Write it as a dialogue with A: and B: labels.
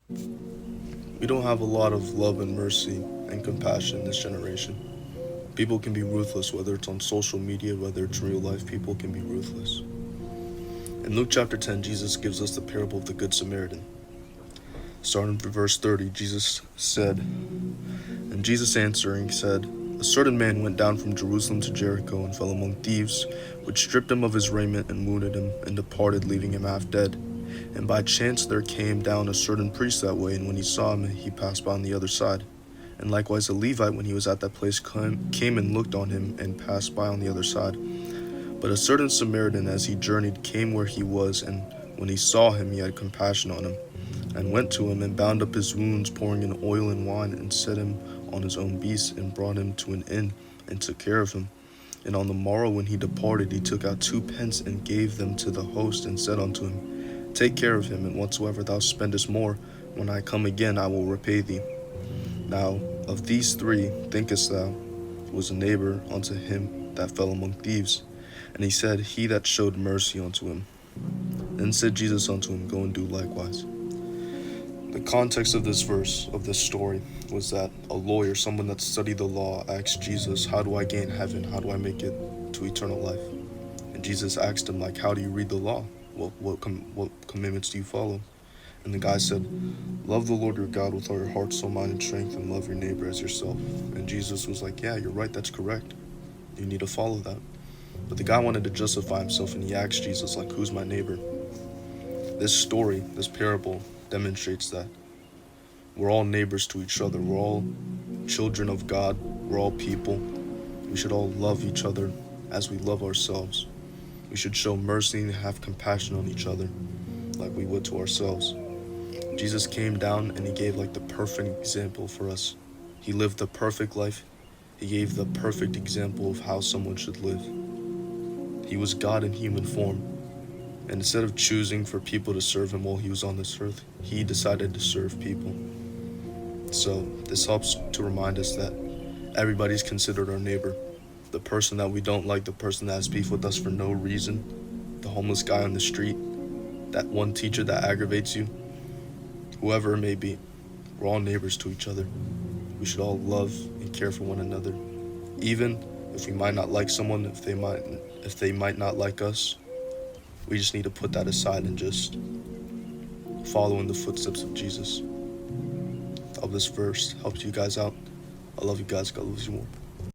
A: We don't have a lot of love and mercy and compassion in this generation. People can be ruthless, whether it's on social media, whether it's real life, people can be ruthless. In Luke chapter 10, Jesus gives us the parable of the Good Samaritan. Starting from verse 30, Jesus said, And Jesus answering said, A certain man went down from Jerusalem to Jericho and fell among thieves, which stripped him of his raiment and wounded him, and departed, leaving him half dead. And by chance there came down a certain priest that way, and when he saw him, he passed by on the other side. And likewise a Levite, when he was at that place, came and looked on him, and passed by on the other side. But a certain Samaritan, as he journeyed, came where he was, and when he saw him, he had compassion on him, and went to him, and bound up his wounds, pouring in oil and wine, and set him on his own beast, and brought him to an inn, and took care of him. And on the morrow when he departed, he took out 2 pence, and gave them to the host, and said unto him, Take care of him, and whatsoever thou spendest more, when I come again I will repay thee. Now of these 3 thinkest thou was a neighbor unto him that fell among thieves? And he said, He that showed mercy unto him. Then said Jesus unto him, Go and do likewise. The context of this verse, of this story, was that a lawyer, someone that studied the law, asked Jesus, How do I gain heaven? How do I make it to eternal life? And Jesus asked him, how do you read the law? What commandments do you follow? And the guy said, Love the Lord your God with all your heart, soul, mind, and strength, and love your neighbor as yourself. And Jesus was like, Yeah, you're right, that's correct. You need to follow that. But the guy wanted to justify himself, and he asked Jesus, who's my neighbor? This story, this parable, demonstrates that we're all neighbors to each other. We're all children of God. We're all people. We should all love each other as we love ourselves. We should show mercy and have compassion on each other like we would to ourselves. Jesus came down and he gave the perfect example for us. He lived the perfect life. He gave the perfect example of how someone should live. He was God in human form. And instead of choosing for people to serve him while he was on this earth, he decided to serve people. So this helps to remind us that everybody's considered our neighbor. The person that we don't like, the person that has beef with us for no reason, the homeless guy on the street, that one teacher that aggravates you, whoever it may be, we're all neighbors to each other. We should all love and care for one another. Even if we might not like someone, if they might not like us, we just need to put that aside and just follow in the footsteps of Jesus. I hope this verse helps you guys out. I love you guys. God loves you more.